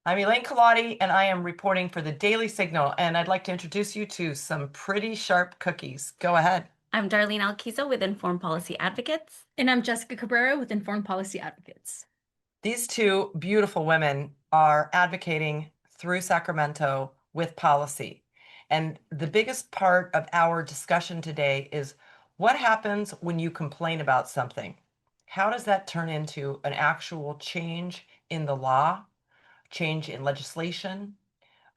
I'm Elaine Culotti, and I am reporting for the Daily Signal, and I'd like to introduce you to some pretty sharp cookies. Go ahead. I'm Darrlene Alquiza with Informed Policy Advocates. And I'm Jessica Cabrera with Informed Policy Advocates. These two beautiful women are advocating through Sacramento with policy. And the biggest part of our discussion today is what happens when you complain about something? How does that turn into an actual change in the law, change in legislation?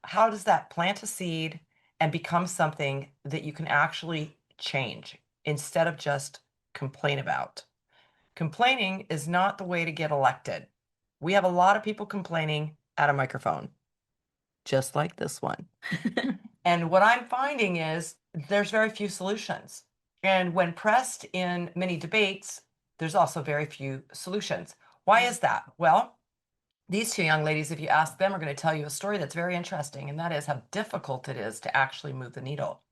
How does that plant a seed and become something that you can actually change instead of just complain about? Complaining is not the way to get elected. We have a lot of people complaining at a microphone, just like this one. And what I'm finding is there's very few solutions. And when pressed in many debates, there's also very few solutions. Why is that? Well, these two young ladies, if you ask them, are going to tell you a story that's very interesting, and that is how difficult it is to actually move the needle.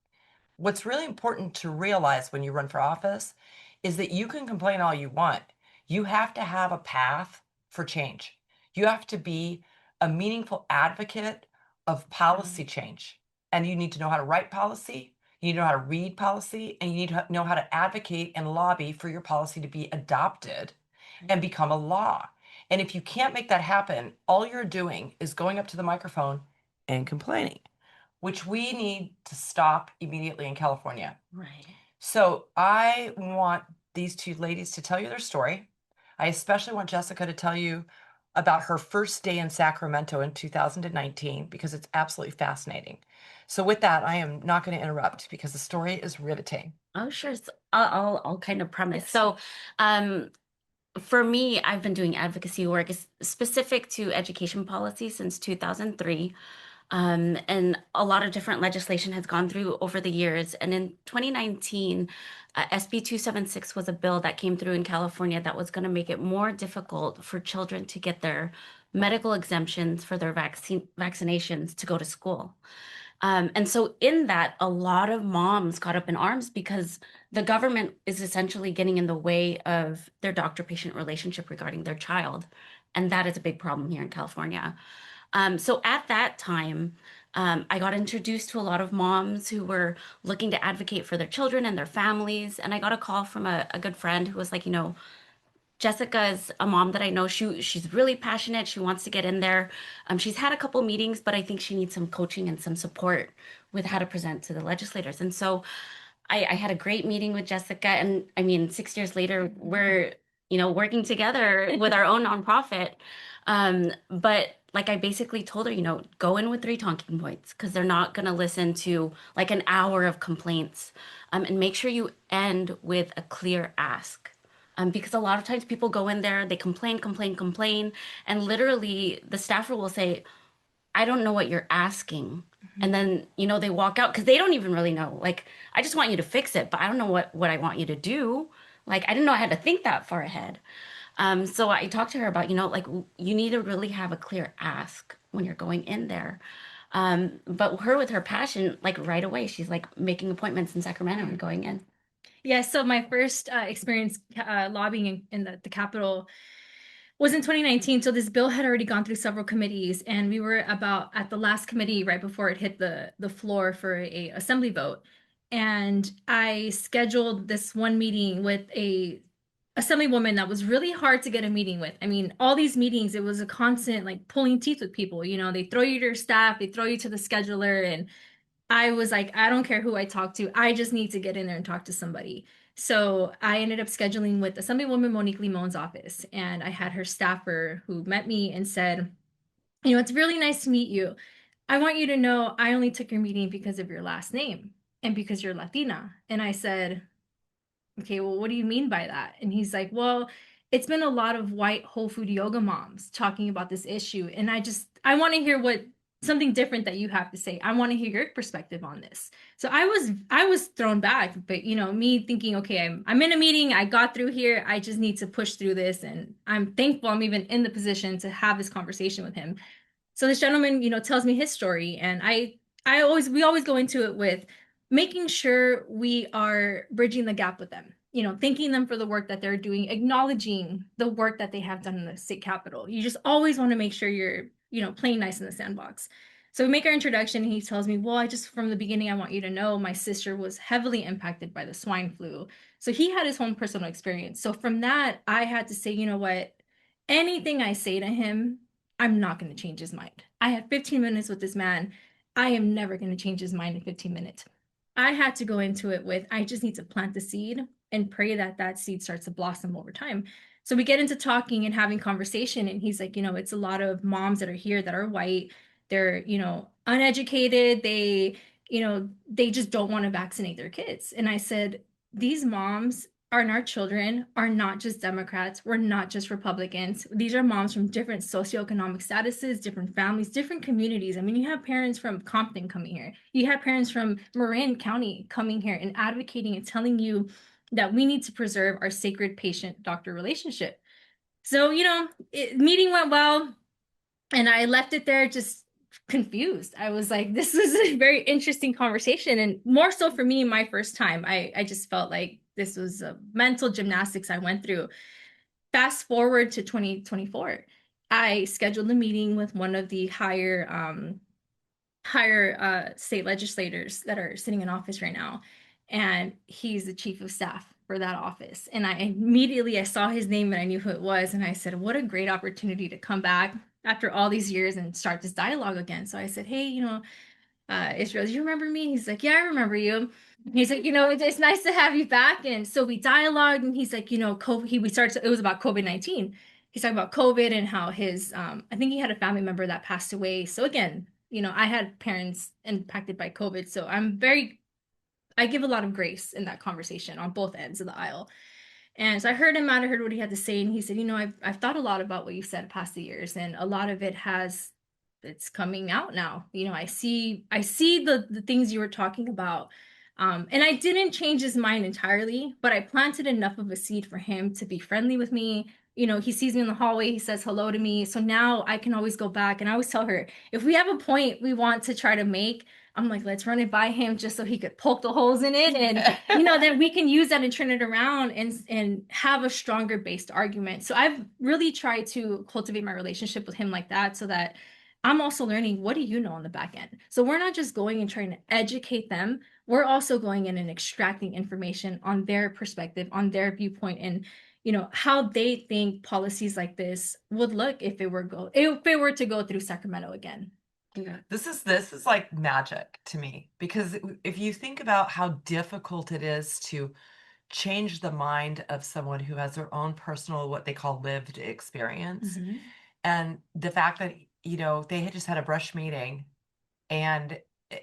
What's really important to realize when you run for office is that you can complain all you want. You have to have a path for change. You have to be a meaningful advocate of policy change. And you need to know how to write policy, you need to know how to read policy, and you need to know how to advocate and lobby for your policy to be adopted and become a law. And if you can't make that happen, all you're doing is going up to the microphone and complaining, which we need to stop immediately in California. Right. So I want these two ladies to tell you their story. I especially want Jessica to tell you about her first day in Sacramento in 2019 because it's absolutely fascinating. So with that, I am not going to interrupt because the story is riveting. Oh, sure. So I'll kind of premise. So, um, for me, I've been doing advocacy work specific to education policy since 2003. And a lot of different legislation has gone through over the years. And in 2019, SB 276 was a bill that came through in California that was going to make it more difficult for children to get their medical exemptions for their vaccinations to go to school. And so in that, a lot of moms got up in arms because the government is essentially getting in the way of their doctor-patient relationship regarding their child. And that is a big problem here in California. So at that time, I got introduced to a lot of moms who were looking to advocate for their children and their families. And I got a call from a good friend who was like, Jessica is a mom that I know. She's really passionate. She wants to get in there. She's had a couple meetings, but I think she needs some coaching and some support with how to present to the legislators. And so I had a great meeting with Jessica. And I mean, 6 years later, we're, working together with our own nonprofit. But like I basically told her, go in with three talking points because they're not going to listen to like an hour of complaints. And make sure you end with a clear ask. Because a lot of times people go in there, they complain, complain, complain, and literally the staffer will say, I don't know what you're asking. And then, they walk out because they don't even really know. Like, I just want you to fix it, but I don't know what I want you to do. Like, I didn't know I had to think that far ahead. So I talked to her about, like, you need to really have a clear ask when you're going in there. But her with her passion, like right away, she's like making appointments in Sacramento and going in. Yeah, so my first experience lobbying in the Capitol was in 2019. So this bill had already gone through several committees, and we were about at the last committee right before it hit the floor for a assembly vote. And I scheduled this one meeting with a assemblywoman that was really hard to get a meeting with. I mean, all these meetings, it was a constant like pulling teeth with people. They throw you to your staff, they throw you to the scheduler, and I was like, I don't care who I talk to. I just need to get in there and talk to somebody. So I ended up scheduling with Assemblywoman Monique Limon's office, and I had her staffer who met me and said, it's really nice to meet you. I want you to know I only took your meeting because of your last name and because you're Latina. And I said, okay, well, what do you mean by that? And he's like, well, it's been a lot of white whole food yoga moms talking about this issue. And I want to hear what something different that you have to say. I want to hear your perspective on this. So I was thrown back, but me thinking, okay, I'm in a meeting, I got through here, I just need to push through this. And I'm thankful I'm even in the position to have this conversation with him. So this gentleman, tells me his story, and we always go into it with making sure we are bridging the gap with them. Thanking them for the work that they're doing, acknowledging the work that they have done in the state capitol. You just always want to make sure you're playing nice in the sandbox. So we make our introduction and he tells me, well, from the beginning, I want you to know my sister was heavily impacted by the swine flu. So he had his own personal experience. So from that, I had to say, you know what? Anything I say to him, I'm not going to change his mind. I had 15 minutes with this man. I am never going to change his mind in 15 minutes. I had to go into it with, I just need to plant the seed and pray that that seed starts to blossom over time. So we get into talking and having conversation, and he's like, it's a lot of moms that are here that are white. They're, uneducated. They just don't want to vaccinate their kids. And I said, these moms and our children are not just Democrats. We're not just Republicans. These are moms from different socioeconomic statuses, different families, different communities. I mean, you have parents from Compton coming here. You have parents from Marin County coming here and advocating and telling you that we need to preserve our sacred patient-doctor relationship. So, meeting went well, and I left it there just confused. I was like, this was a very interesting conversation, and more so for me, my first time. I just felt like this was a mental gymnastics I went through. Fast forward to 2024, I scheduled a meeting with one of the higher state legislators that are sitting in office right now, and he's the chief of staff for that office. And I saw his name and I knew who it was, and I said, what a great opportunity to come back after all these years and start this dialogue again. So I said, hey, Israel, do you remember me? He's like, yeah, I remember you. He's like, it's nice to have you back. And so we dialogued, and he's like, COVID, it was about COVID-19. He's talking about COVID and how his, I think he had a family member that passed away. So again, I had parents impacted by COVID. So I give a lot of grace in that conversation on both ends of the aisle. And so I heard him out, I heard what he had to say. And he said, I've thought a lot about what you said past the years, and a lot of it's coming out now. I see the things you were talking about. And I didn't change his mind entirely, but I planted enough of a seed for him to be friendly with me. He sees me in the hallway, he says hello to me. So now I can always go back, and I always tell her, if we have a point we want to try to make, I'm like, let's run it by him just so he could poke the holes in it. And, then we can use that and turn it around and have a stronger based argument. So I've really tried to cultivate my relationship with him like that, so that I'm also learning, what do you know on the back end? So we're not just going and trying to educate them. We're also going in and extracting information on their perspective, on their viewpoint, and how they think policies like this would look if it were to go through Sacramento again. Yeah. This is like magic to me, because if you think about how difficult it is to change the mind of someone who has their own personal, what they call lived experience, and the fact that they had just had a brush meeting, and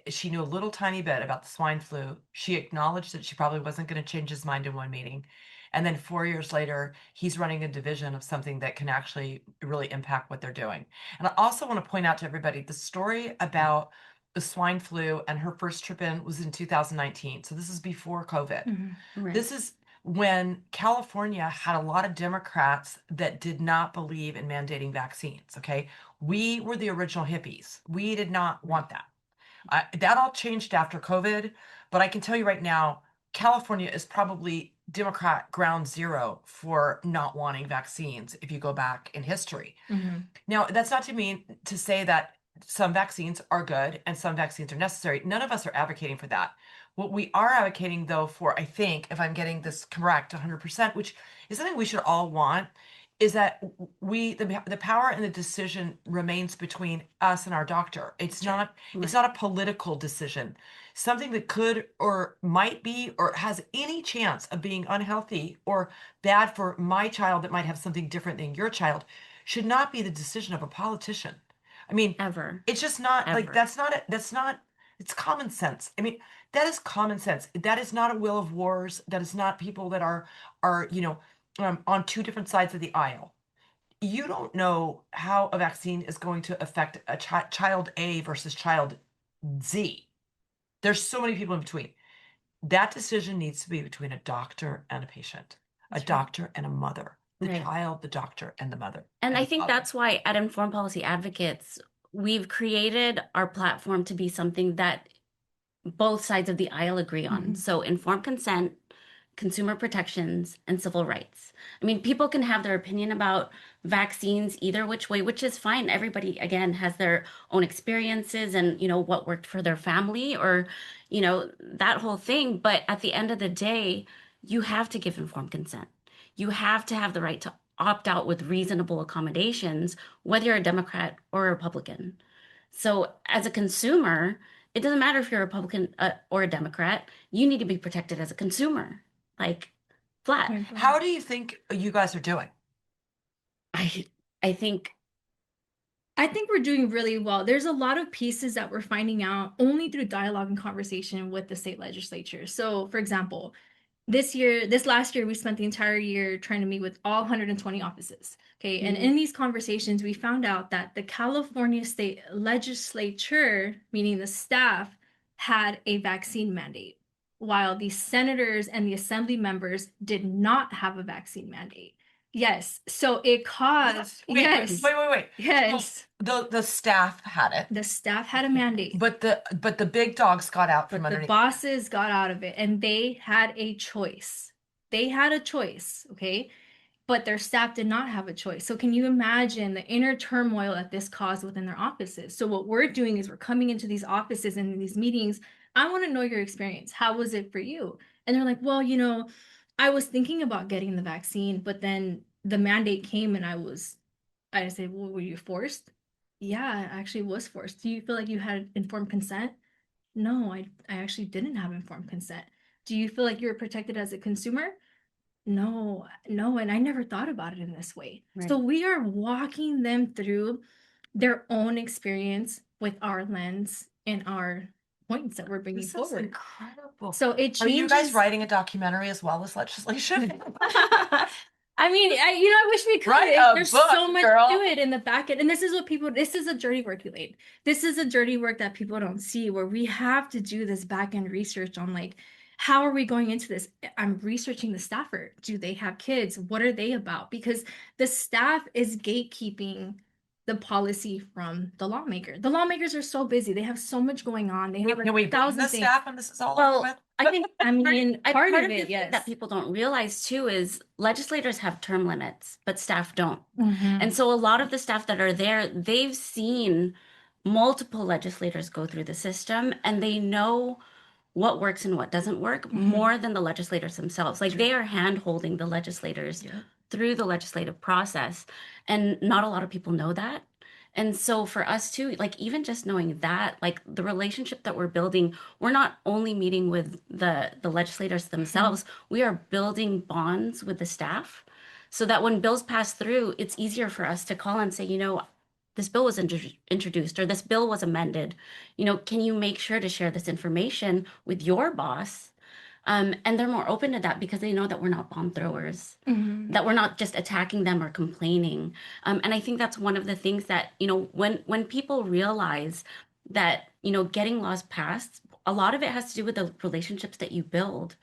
she knew a little tiny bit about the swine flu. She acknowledged that she probably wasn't going to change his mind in one meeting. And then 4 years later, he's running a division of something that can actually really impact what they're doing. And I also want to point out to everybody, the story about the swine flu and her first trip in was in 2019. So this is before COVID. Right. This is when California had a lot of Democrats that did not believe in mandating vaccines. Okay. We were the original hippies. We did not want that. That all changed after COVID, but I can tell you right now, California is probably Democrat ground zero for not wanting vaccines if you go back in history. Now, that's not to mean to say that some vaccines are good and some vaccines are necessary. None of us are advocating for that. What we are advocating, though, for, I think, if I'm getting this correct 100%, which is something we should all want, is that the power and the decision remains between us and our doctor. It's not a political decision. Something that could or might be or has any chance of being unhealthy or bad for my child that might have something different than your child should not be the decision of a politician. I mean, Ever. It's just not like Ever. that's not it's common sense. I mean, that is common sense. That is not a will of wars. That is not people that are on two different sides of the aisle. You don't know how a vaccine is going to affect a child A versus child Z. There's so many people in between. That decision needs to be between a doctor and a patient, a doctor and a mother, the child, the doctor, and the mother. And I think that's why at Informed Policy Advocates, we've created our platform to be something that both sides of the aisle agree on. So informed consent, consumer protections, and civil rights. I mean, people can have their opinion about vaccines either which way, which is fine. Everybody, again, has their own experiences and, what worked for their family or, that whole thing. But at the end of the day, you have to give informed consent. You have to have the right to opt out with reasonable accommodations, whether you're a Democrat or a Republican. So as a consumer, it doesn't matter if you're a Republican or a Democrat, you need to be protected as a consumer, like flat. How do you think you guys are doing? I think we're doing really well. There's a lot of pieces that we're finding out only through dialogue and conversation with the state legislature. So, for example, this last year, we spent the entire year trying to meet with all 120 offices. Okay. And in these conversations, we found out that the California state legislature, meaning the staff, had a vaccine mandate, while the senators and the assembly members did not have a vaccine mandate. Yes. So it caused, yes. Wait. Yes. The staff had it. The staff had a mandate. But the big dogs got out from But the underneath. bosses got out of it and they had a choice. They had a choice, okay? But their staff did not have a choice. So can you imagine the inner turmoil that this caused within their offices? So what we're doing is we're coming into these offices and in these meetings. I want to know your experience. How was it for you? And they're like, well, I was thinking about getting the vaccine, but then the mandate came and I said, well, were you forced? Yeah, I actually was forced. Do you feel like you had informed consent? No, I actually didn't have informed consent. Do you feel like you were protected as a consumer? No, and I never thought about it in this way. Right. So we are walking them through their own experience with our lens and our points that we're bringing This is forward. incredible. So it changes. Are you guys writing a documentary as well as legislation? I mean, I wish we could. Write a There's book, so much girl. to it in the back end. And this is a dirty work, Elaine. This is a dirty work that people don't see, where we have to do this back end research on like, how are we going into this? I'm researching the staffer. Do they have kids? What are they about? Because the staff is gatekeeping the policy from the lawmaker. The lawmakers are so busy. They have so much going on. They have Can we bring 1,000 the things. staff when this is all Well, over with? I think I mean, part of the it, thing yes. that people don't realize too is legislators have term limits, but staff don't. Mhm. And so a lot of the staff that are there, they've seen multiple legislators go through the system and they know what works and what doesn't work more than the legislators themselves. Like they are hand holding the legislators through the legislative process. And not a lot of people know that. And so for us too, like even just knowing that, like the relationship that we're building, we're not only meeting with the legislators themselves, we are building bonds with the staff so that when bills pass through, it's easier for us to call and say, this bill was introduced or this bill was amended. Can you make sure to share this information with your boss? And they're more open to that because they know that we're not bomb throwers, that we're not just attacking them or complaining. And I think that's one of the things that, when people realize that, getting laws passed, a lot of it has to do with the relationships that you build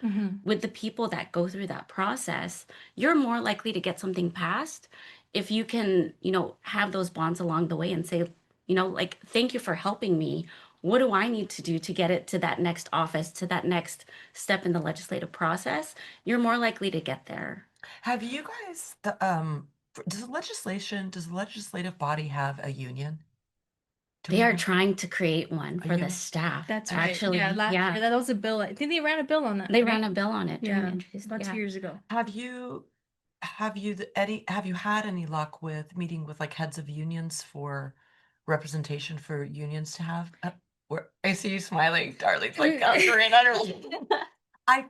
with the people that go through that process. You're more likely to get something passed if you can, have those bonds along the way and say, like, thank you for helping me. What do I need to do to get it to that next office, to that next step in the legislative process? You're more likely to get there. Have you guys does the legislative body have a union? They are trying to create one for the union? staff. That's right. Actually, Yeah, last year that was a bill. I think they ran a bill on that. They right? ran a bill on it. Yeah, introduced- about 2 years ago. Have you had any luck with meeting with like heads of unions for representation for unions to have? I see you smiling, Darlene's like, I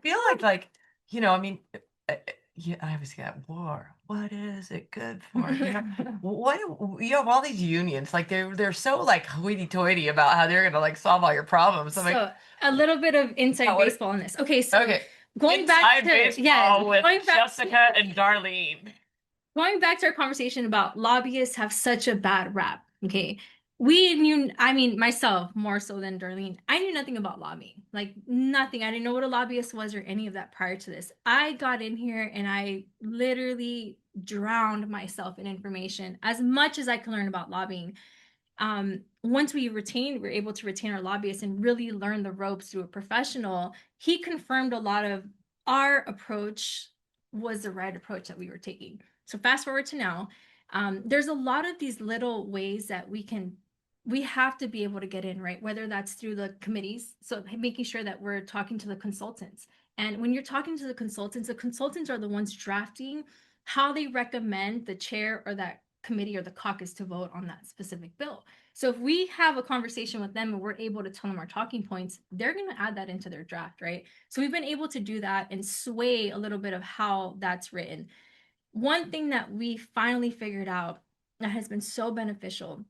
feel like I mean, yeah, I always get war. What is it good for? What you have all these unions, like they're so like hoity-toity about how they're gonna like solve all your problems. I'm So like, a little bit of inside baseball on this. Okay, so going back to with Jessica and Darlene. Going back to our conversation about lobbyists have such a bad rap. Okay. We knew, I mean, myself more so than Darlene, I knew nothing about lobbying, like nothing. I didn't know what a lobbyist was or any of that prior to this. I got in here and I literally drowned myself in information as much as I can learn about lobbying. Once we're able to retain our lobbyists and really learn the ropes through a professional, he confirmed a lot of our approach was the right approach that we were taking. So fast forward to now, there's a lot of these little ways that we have to be able to get in, right? Whether that's through the committees, so making sure that we're talking to the consultants. And when you're talking to the consultants are the ones drafting how they recommend the chair or that committee or the caucus to vote on that specific bill. So if we have a conversation with them and we're able to tell them our talking points, they're going to add that into their draft, right? So we've been able to do that and sway a little bit of how that's written. One thing that we finally figured out that has been so beneficial.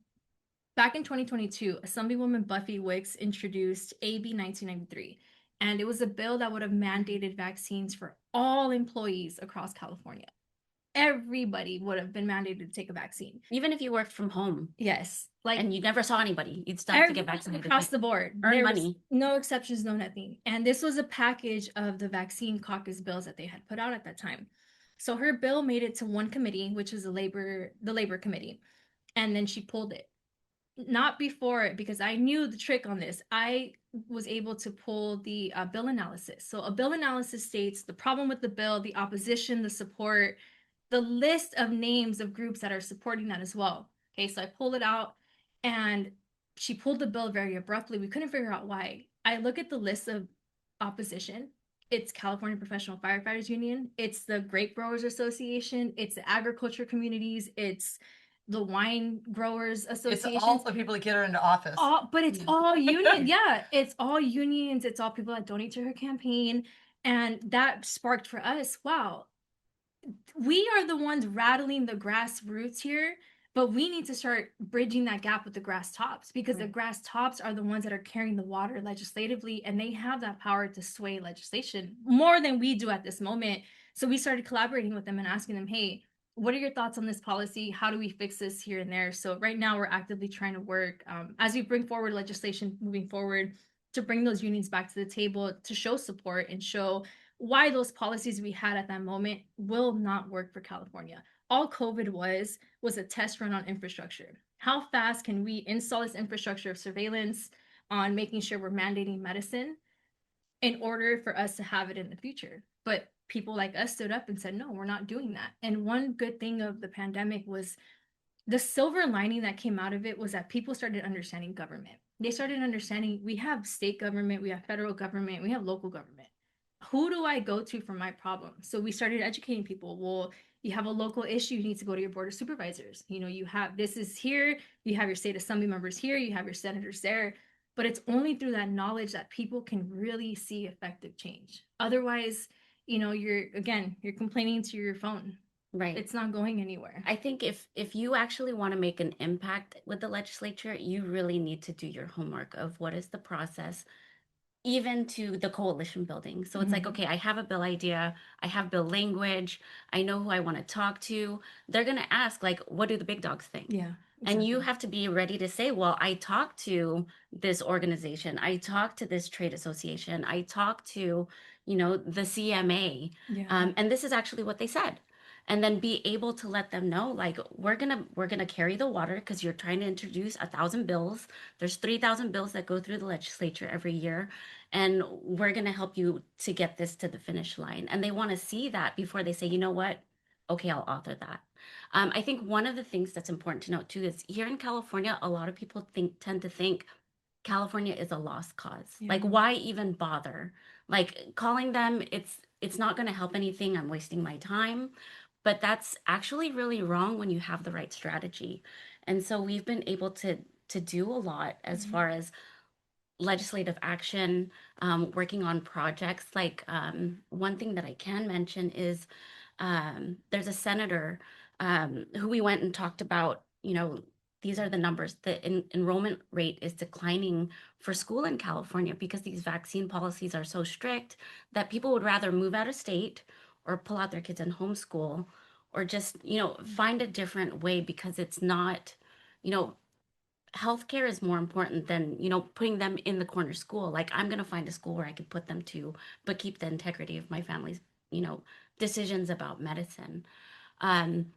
Back in 2022, Assemblywoman Buffy Wicks introduced AB 1993, and it was a bill that would have mandated vaccines for all employees across California. Everybody would have been mandated to take a vaccine. Even if you worked from home Yes, like and you never saw anybody, you'd still have to get vaccinated. across the board. Earn There was money. no exceptions, no nothing. And this was a package of the vaccine caucus bills that they had put out at that time. So her bill made it to one committee, which is the labor committee, and then she pulled it. Not before it, because I knew the trick on this. I was able to pull the bill analysis. So a bill analysis states the problem with the bill, the opposition, the support, the list of names of groups that are supporting that as well. Okay, so I pulled it out and she pulled the bill very abruptly. We couldn't figure out why. I look at the list of opposition. It's California Professional Firefighters Union, it's the Grape Growers Association, it's the agriculture communities, it's the wine growers It's association. all the people that get her into office. But it's all union. Yeah, it's all unions. It's all people that donate to her campaign. And that sparked for us, wow, we are the ones rattling the grassroots here, but we need to start bridging that gap with the grass tops, because the grass tops are the ones that are carrying the water legislatively, and they have that power to sway legislation more than we do at this moment. So we started collaborating with them and asking them, hey, what are your thoughts on this policy? How do we fix this here and there? So right now we're actively trying to work as we bring forward legislation moving forward to bring those unions back to the table, to show support and show why those policies we had at that moment will not work for California. All COVID was a test run on infrastructure. How fast can we install this infrastructure of surveillance on making sure we're mandating medicine in order for us to have it in the future? But people like us stood up and said, no, we're not doing that. And one good thing of the pandemic was the silver lining that came out of it was that people started understanding government. They started understanding we have state government, we have federal government, we have local government. Who do I go to for my problem? So we started educating people. Well, you have a local issue, you need to go to your board of supervisors. You know, you have this is here, you have your state assembly members here, you have your senators there. But it's only through that knowledge that people can really see effective change. Otherwise, you know, you're complaining to your phone. Right. It's not going anywhere. I think if you actually want to make an impact with the legislature, you really need to do your homework of what is the process, even to the coalition building. So it's like, okay, I have a bill idea, I have bill language, I know who I want to talk to. They're going to ask, like, what do the big dogs think? Yeah. And you have to be ready to say, well, I talked to this organization, I talked to this trade association, I talked to, you know, the CMA. Yeah. And this is actually what they said. And then be able to let them know, like, we're gonna carry the water because you're trying to introduce 1,000 bills. There's 3,000 bills that go through the legislature every year, and we're gonna help you to get this to the finish line. And they want to see that before they say, you know what, okay, I'll author that. I think one of the things that's important to note too is here in California, a lot of people tend to think California is a lost cause. Yeah. Like, why even bother? Like, calling them, it's not going to help anything. I'm wasting my time. But that's actually really wrong when you have the right strategy. And so we've been able to do a lot as far as legislative action, working on projects. Like, one thing that I can mention is there's a senator who we went and talked about, you know, these are the numbers. The enrollment rate is declining for school in California because these vaccine policies are so strict that people would rather move out of state or pull out their kids and homeschool or just, you know, find a different way because it's not, you know, healthcare is more important than, you know, putting them in the corner school. Like, I'm going to find a school where I can put them to, but keep the integrity of my family's, you know, decisions about medicine. And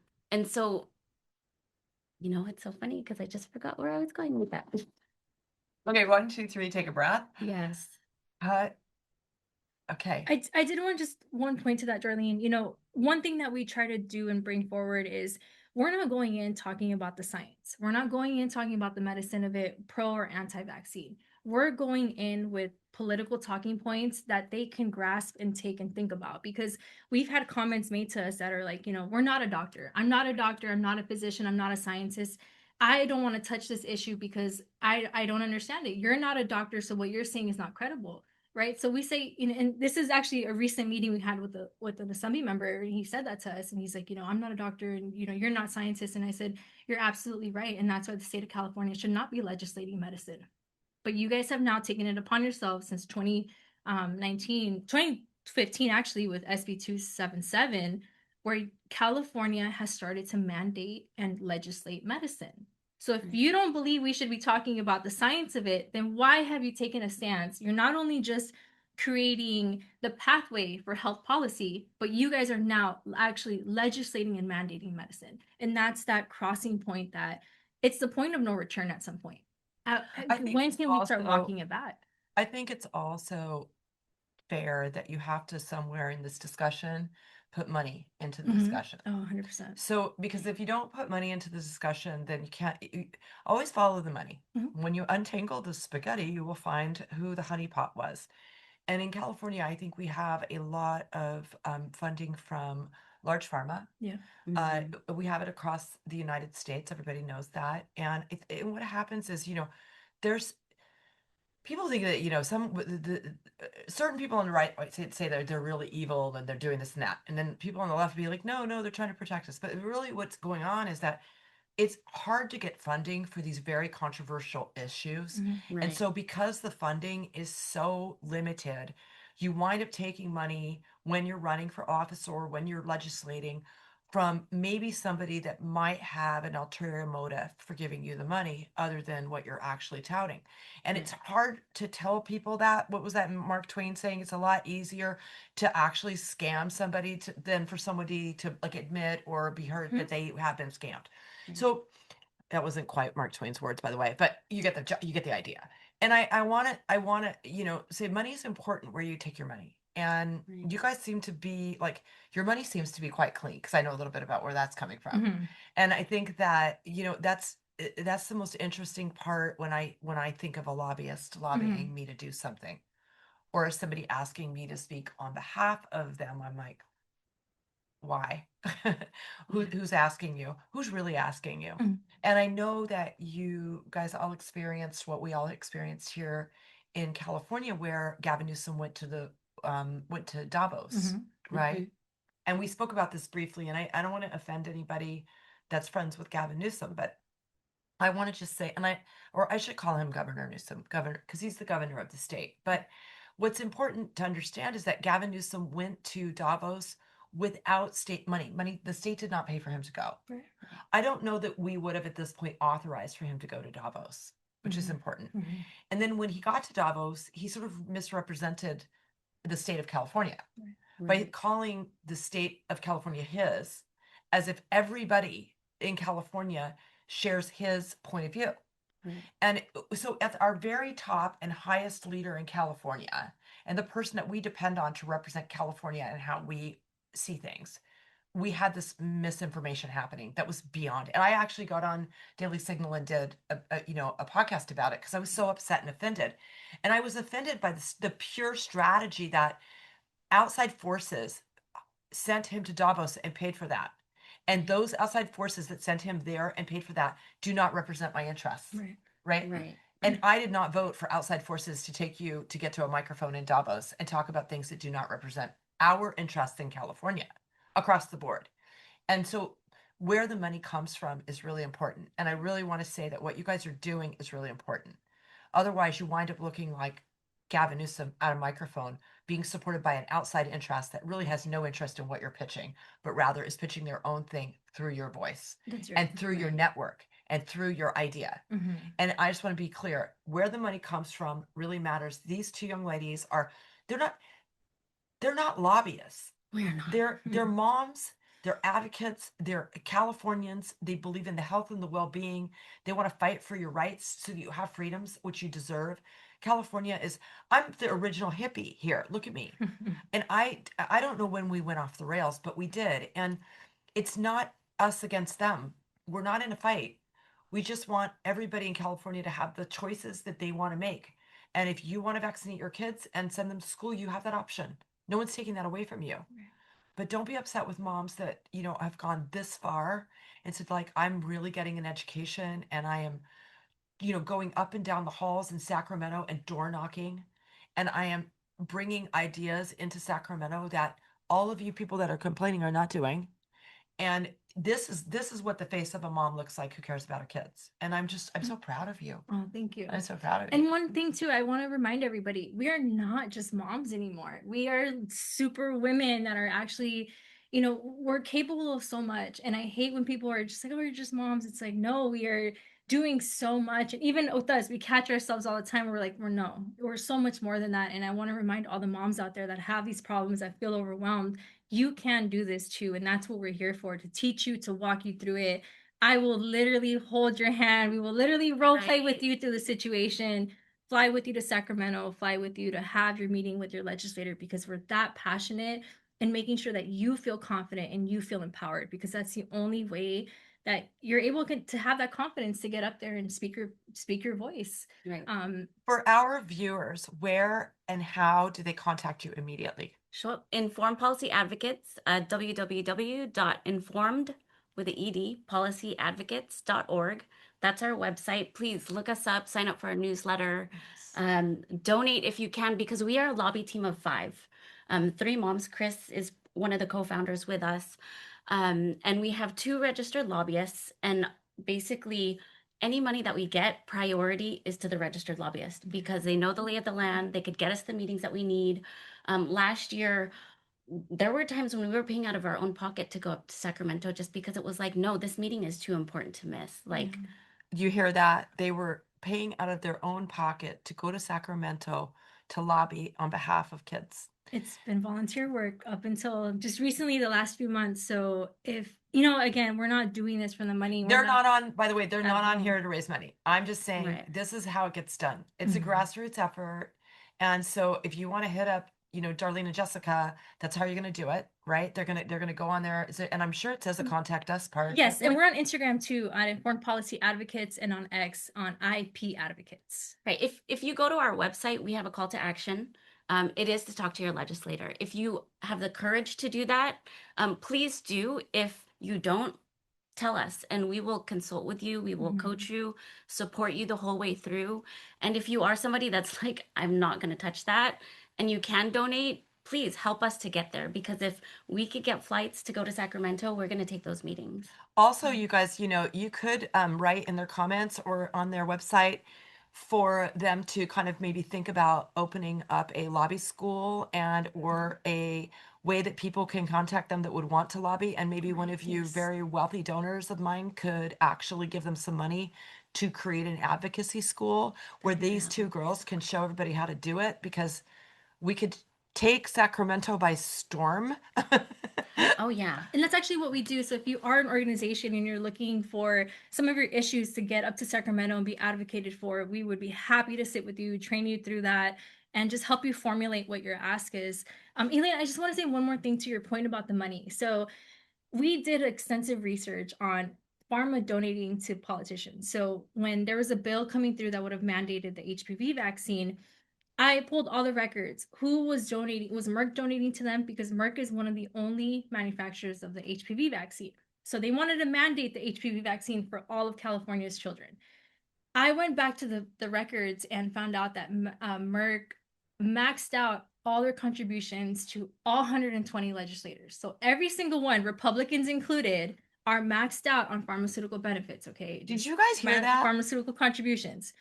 so, you know, it's so funny because I just forgot where I was going with that. Okay, 1, 2, 3, take a breath. Yes. Cut. Okay. I did want just one point to that, Darlene. You know, one thing that we try to do and bring forward is we're not going in talking about the science. We're not going in talking about the medicine of it, pro or anti-vaccine. We're going in with political talking points that they can grasp and take and think about, because we've had comments made to us that are like, you know, we're not a doctor. I'm not a doctor. I'm not a physician. I'm not a scientist. I don't want to touch this issue because I don't understand it. You're not a doctor, so what you're saying is not credible, right? So we say, you know, and this is actually a recent meeting we had with an assembly member, and he said that to us, and he's like, you know, I'm not a doctor, and you know, you're not scientist. And I said, you're absolutely right, and that's why the state of California should not be legislating medicine. But you guys have now taken it upon yourselves since 2015, actually, with SB 277, where California has started to mandate and legislate medicine. So if you don't believe we should be talking about the science of it, then why have you taken a stance? You're not only just creating the pathway for health policy, but you guys are now actually legislating and mandating medicine. And that's that crossing point, that it's the point of no return at some point. I think When it's can we start also, walking it back? I think it's also fair that you have to somewhere in this discussion put money into the discussion. Oh, 100%. So, because if you don't put money into the discussion, then you can't always follow the money. Mhm. When you untangle the spaghetti, you will find who the honeypot was. And in California, I think we have a lot of funding from large pharma. Yeah. We have it across the United States. Everybody knows that. And what happens is, there's people think that, certain people on the right say they're really evil and they're doing this and that. And then people on the left be like, no, they're trying to protect us. But really what's going on is that it's hard to get funding for these very controversial issues. Mm-hmm. And so because the funding is so limited, you wind up taking money when you're running for office or when you're legislating from maybe somebody that might have an ulterior motive for giving you the money other than what you're actually touting. And it's hard to tell people that. What was that Mark Twain saying? It's a lot easier to actually scam somebody than for somebody to like admit or be heard that they have been scammed. So that wasn't quite Mark Twain's words, by the way, but you get the idea. And I want to, say money is important where you take your money. And you guys seem to be like, your money seems to be quite clean, because I know a little bit about where that's coming from. Mm-hmm. And I think that, that's the most interesting part when I think of a lobbyist lobbying me to do something, or somebody asking me to speak on behalf of them. I'm like, why? Who's asking you? Who's really asking you? Mm. And I know that you guys all experienced what we all experienced here in California, where Gavin Newsom went to Davos, right? And we spoke about this briefly, and I don't want to offend anybody that's friends with Gavin Newsom, but I want to just say, or I should call him Governor Newsom, governor, because he's the governor of the state. But what's important to understand is that Gavin Newsom went to Davos without state money. The state did not pay for him to go. Right. I don't know that we would have at this point authorized for him to go to Davos, which is important. And then when he got to Davos, he sort of misrepresented the state of California by calling the state of California his, as if everybody in California shares his point of view. And so at our very top and highest leader in California, and the person that we depend on to represent California and how we see things, we had this misinformation happening that was beyond. And I actually got on Daily Signal and did a podcast about it, because I was so upset and offended. And I was offended by the pure strategy that outside forces sent him to Davos and paid for that. And those outside forces that sent him there and paid for that do not represent my interests. Right. And I did not vote for outside forces to take you to get to a microphone in Davos and talk about things that do not represent our interests in California across the board. And so where the money comes from is really important. And I really want to say that what you guys are doing is really important. Otherwise, you wind up looking like Gavin Newsom at a microphone being supported by an outside interest that really has no interest in what you're pitching, but rather is pitching their own thing through your voice and through your network and through your idea. And I just want to be clear, where the money comes from really matters. These two young ladies they're not lobbyists. We're not. They're moms. They're advocates. They're Californians. They believe in the health and the well-being. They want to fight for your rights so that you have freedoms, which you deserve. California is, I'm the original hippie here. Look at me. And I don't know when we went off the rails, but we did. And it's not us against them. We're not in a fight. We just want everybody in California to have the choices that they want to make. And if you want to vaccinate your kids and send them to school, you have that option. No one's taking that away from you. But don't be upset with moms that, have gone this far and said, like, I'm really getting an education and I am, going up and down the halls in Sacramento and door knocking. And I am bringing ideas into Sacramento that all of you people that are complaining are not doing. And this is what the face of a mom looks like who cares about her kids. And I'm so proud of you. Oh, thank you. I'm so proud of you. And one thing too, I want to remind everybody, we are not just moms anymore. We are super women that are actually, we're capable of so much. And I hate when people are just like, oh, we're just moms. It's like, no, we are doing so much. And even with us, we catch ourselves all the time. We're like, we're so much more than that. And I want to remind all the moms out there that have these problems, that feel overwhelmed. You can do this too. And that's what we're here for, to teach you, to walk you through it. I will literally hold your hand. We will literally role play with you through the situation, fly with you to Sacramento, fly with you to have your meeting with your legislator, because we're that passionate in making sure that you feel confident and you feel empowered, because that's the only way that you're able to have that confidence to get up there and speak your voice. Right. For our viewers, where and how do they contact you immediately? Sure. Informed Policy Advocates, www.informed with the ed policyadvocates.org. That's our website. Please look us up, sign up for our newsletter, donate if you can, because we are a lobby team of 5. 3 moms. Chris is one of the co-founders with us. And we have 2 registered lobbyists, and basically any money that we get, priority is to the registered lobbyist, because they know the lay of the land. They could get us the meetings that we need. Last year, there were times when we were paying out of our own pocket to go up to Sacramento, just because it was like, no, this meeting is too important to miss. Like, You hear that? They were paying out of their own pocket to go to Sacramento to lobby on behalf of kids. It's been volunteer work up until just recently, the last few months. So if, again, we're not doing this for the money. They're not on, by the way, they're not on home. here to raise money. I'm just saying, Right. this is how it gets done. It's a Mhm. grassroots effort. And so if you want to hit up, Darlene and Jessica, that's how you're going to do it, right? They're going to go on there. And I'm sure it says the contact us part. Yes, and we're on Instagram too, on Informed Policy Advocates, and on X on IP Advocates. right. If you go to our website, we have a call to action. It is to talk to your legislator. If you have the courage to do that, please do. If you don't, tell us, and we will consult with you. We will coach you, support you the whole way through. And if you are somebody that's like, I'm not going to touch that, and you can donate, please help us to get there, because if we could get flights to go to Sacramento, we're going to take those meetings. Also, you guys, you could write in their comments or on their website for them to kind of maybe think about opening up a lobby school or a way that people can contact them that would want to lobby. And maybe one of you very wealthy donors of mine could actually give them some money to create an advocacy school where these 2 girls can show everybody how to do it, because we could take Sacramento by storm. Oh, yeah. And that's actually what we do. So if you are an organization and you're looking for some of your issues to get up to Sacramento and be advocated for, we would be happy to sit with you, train you through that, and just help you formulate what your ask is. Elaine, I just want to say one more thing to your point about the money. So we did extensive research on pharma donating to politicians. So when there was a bill coming through that would have mandated the HPV vaccine, I pulled all the records. Who was donating? Was Merck donating to them? Because Merck is one of the only manufacturers of the HPV vaccine. So they wanted to mandate the HPV vaccine for all of California's children. I went back to the records and found out that Merck maxed out all their contributions to all 120 legislators. So every single one, Republicans included, are maxed out on pharmaceutical benefits. Okay. Did you guys hear that? Pharmaceutical contributions.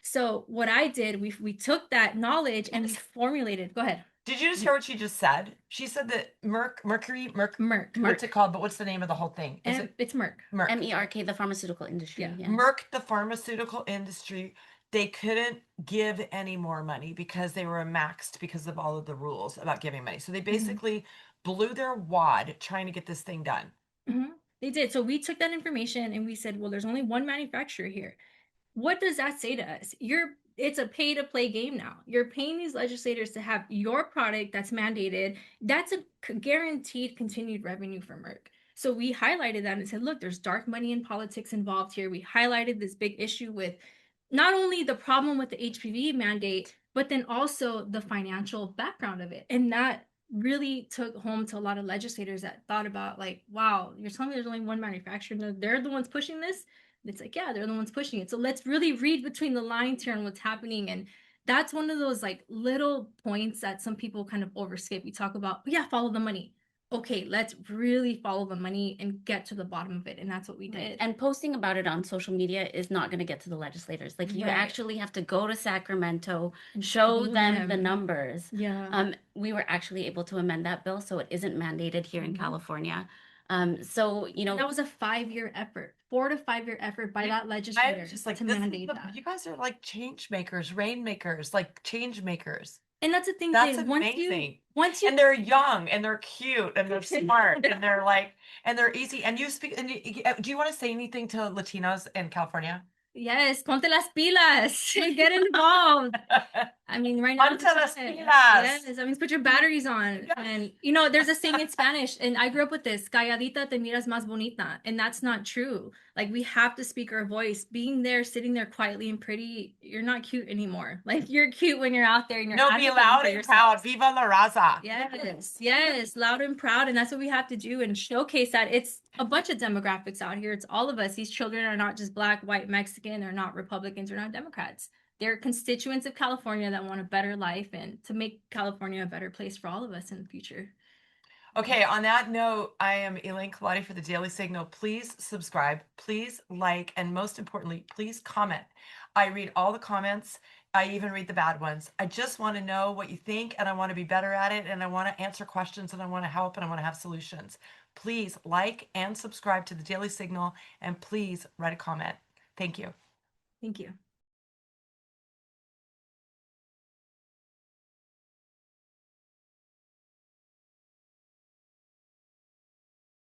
So what I did, we took that knowledge and we formulated. Go ahead. Did you just hear what she just said? She said that Merck. What's it called? But what's the name of the whole thing? It's Merck. Merck. MERK, the pharmaceutical industry. Yeah. Merck, the pharmaceutical industry. They couldn't give any more money because they were maxed because of all of the rules about giving money. So they basically blew their wad trying to get this thing done. They did. So we took that information and we said, well, there's only one manufacturer here. What does that say to us? it's a pay to play game now. You're paying these legislators to have your product that's mandated. That's a guaranteed continued revenue for Merck. So we highlighted that and said, look, there's dark money in politics involved here. We highlighted this big issue with not only the problem with the HPV mandate, but then also the financial background of it. And that really took home to a lot of legislators that thought about, like, wow, you're telling me there's only one manufacturer, and they're the ones pushing this? And it's like, yeah, they're the ones pushing it. So let's really read between the lines here and what's happening. And that's one of those like little points that some people kind of overskip. We talk about, yeah, follow the money. Okay, let's really follow the money and get to the bottom of it. And that's what we did. And posting about it on social media is not going to get to the legislators. Like, you Right. actually have to go to Sacramento, And show show them the them. numbers. Yeah. We were actually able to amend that bill so it isn't mandated here in Mhm. California. So, you know, That was a 5-year effort, 4 to 5 year effort by that I legislator was just like, to this is mandate the, that. you guys are like change makers, rain makers, like change makers. And that's the thing. That's Zay, amazing. once you And they're young and they're cute and they're smart and they're like, and they're easy. And you speak, and do you want to say anything to Latinos in California? yes, ponte las pilas, get involved. I mean, right now, Ponte las pilas. yes, that means put your batteries on. Yes. And you know, there's a saying in Spanish, and I grew up with this: "Calladita te miras más bonita," and that's not true. Like, we have to speak our voice. Being there, sitting there quietly and pretty, you're not cute anymore. Like, you're cute when you're out there and you're No, be advocating loud for and yourself. proud. Viva la raza. Yes, loud and proud. And that's what we have to do and showcase that it's a bunch of demographics out here. It's all of us. These children are not just Black, white, Mexican. They're not Republicans. They're not Democrats. They're constituents of California that want a better life and to make California a better place for all of us in the future. Okay, on that note, I am Elaine Culotti for the Daily Signal. Please subscribe, please like, and most importantly, please comment. I read all the comments. I even read the bad ones. I just want to know what you think, and I want to be better at it, and I want to answer questions, and I want to help, and I want to have solutions. Please like and subscribe to the Daily Signal, and please write a comment. Thank you. Thank you.